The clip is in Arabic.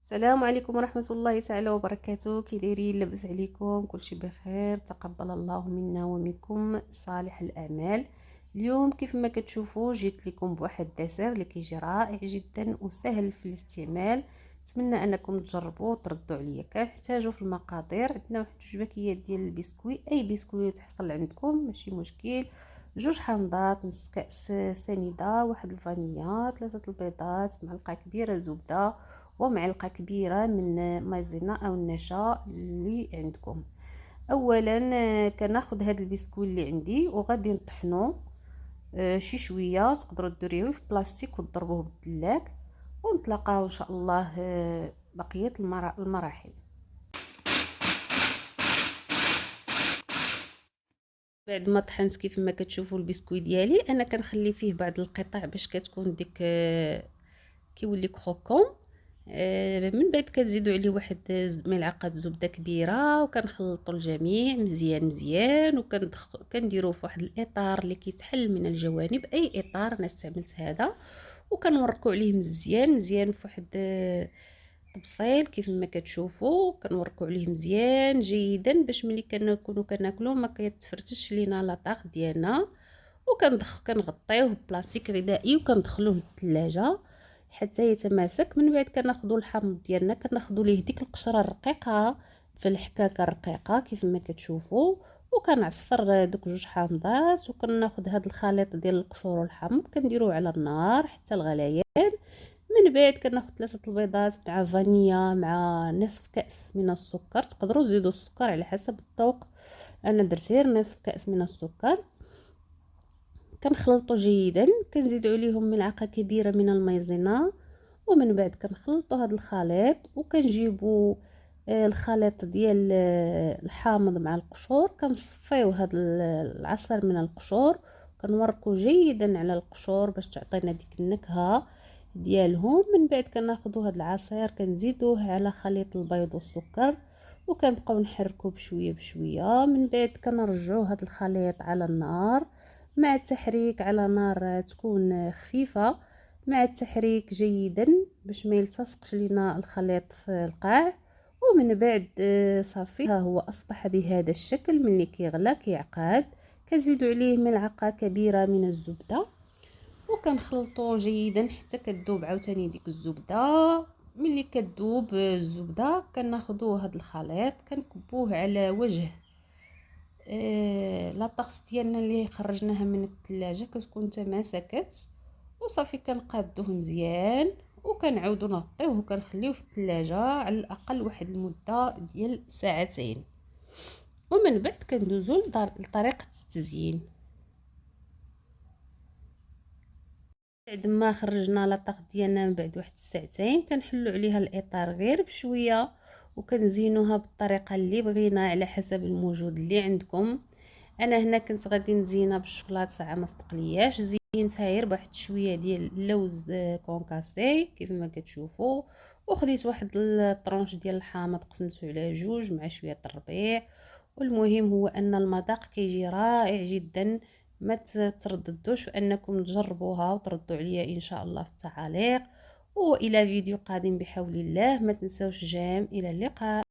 السلام عليكم ورحمة الله تعالى وبركاته. كي دايرين؟ لاباس عليكم؟ كلشي بخير؟ تقبل الله منا ومنكم صالح الأعمال. اليوم كيف ما كتشوفوا جيت لكم بواحد الدسر اللي كيجي رائع جدا وسهل في الاستعمال. نتمنى انكم تجربوه وتردوا عليا. كنحتاجوا في المقادير عندنا واحد جوج باكيات ديال البسكويت، اي بسكويت تحصل عندكم ماشي مشكل. جوج حامضات، نص كأس سنيدة، واحد الفانيليا، 3 البيضات، معلقة كبيرة زبدة، ومعلقة كبيرة من مايزينا او النشا اللي عندكم. اولا كناخذ هذا البسكويت اللي عندي وغادي نطحنو شي شويه. تقدروا ديروه في بلاستيك وتضربوه بالدلاك، ونتلاقاو ان شاء الله بقيه المراحل. بعد ما طحنت كيف ما كتشوفوا البسكويت ديالي، انا كنخلي فيه بعض القطع باش كتكون ديك كيولي كروكون. من بعد كتزيدوا عليه واحد ملعقه زبده كبيره، وكنخلطوا الجميع مزيان مزيان، كنديروه في واحد الاطار اللي كيتحل من الجوانب، اي اطار انا استعملت هذا. وكنوركو عليه مزيان مزيان في واحد طبسيل كيف ما كتشوفوا. كنوركو عليه مزيان جيدا باش ملي كنكونوا كناكلوه ما كيتفرتش لينا لاطاق ديالنا. كنغطيوه ببلاستيك غذائي وكندخلوه للثلاجه حتى يتماسك. من بعد كناخذوا الحامض ديالنا، كناخذوا ليه ديك القشره الرقيقه في الحكاكه الرقيقه كيف ما كتشوفوا، وكنعصر دوك جوج حامضات، وكناخذ هذا الخليط ديال القشور والحامض كنديروه على النار حتى الغليان. من بعد كناخذ 3 البيضات مع فانيا مع نصف كأس من السكر. تقدروا تزيدوا السكر على حسب الذوق، انا درت غير نصف كأس من السكر. كنخلطوا جيدا، كنزيدوا عليهم ملعقه كبيره من المايزينا. ومن بعد كنخلطوا هذا الخليط، وكنجيبوا الخليط ديال الحامض مع القشور، كنصفيو هذا العصير من القشور، كنوركو جيدا على القشور باش تعطينا ديك النكهه ديالهم. من بعد كناخذوا هذا العصير كنزيدوه على خليط البيض والسكر، وكنبقاو نحركو بشويه بشويه. من بعد كنرجعوا هذا الخليط على النار مع التحريك على نار تكون خفيفة، مع التحريك جيدا باش ما يلتصقش لنا الخليط في القاع. ومن بعد صافي ها هو اصبح بهذا الشكل. ملي كيغلى كيعقاد كنزيدوا عليه ملعقة كبيرة من الزبدة، وكنخلطوه جيدا حتى كتذوب عاوتاني ديك الزبدة. ملي كتذوب الزبدة كناخذوا هذا الخليط كنكبوه على وجه لاطاكس ديالنا اللي خرجناها من الثلاجه، كتكون تماسكت. وصافي كنقادوه مزيان، وكنعاودو نغطيوه وكنخليوه في الثلاجه على الاقل واحد المده ديال ساعتين. ومن بعد كندوزو لطريقه التزيين. بعد ما خرجنا لاطاق ديالنا من بعد واحد الساعتين كنحلو عليها الاطار غير بشويه، وكنزينوها بالطريقه اللي بغينا على حسب الموجود اللي عندكم. انا هنا كنت غادي نزينها بالشوكولاته ما استقلياش، زينتها غير بواحد شويه ديال اللوز كونكاسي كيف ما كتشوفوا. وخديت واحد الطرونش ديال الحامض قسمته على جوج مع شويه الربيع. والمهم هو ان المذاق كيجي رائع جدا. ما ترددوش في انكم تجربوها وتردوا عليا ان شاء الله في التعاليق. والى فيديو قادم بحول الله. ما تنسوش جيم. الى اللقاء.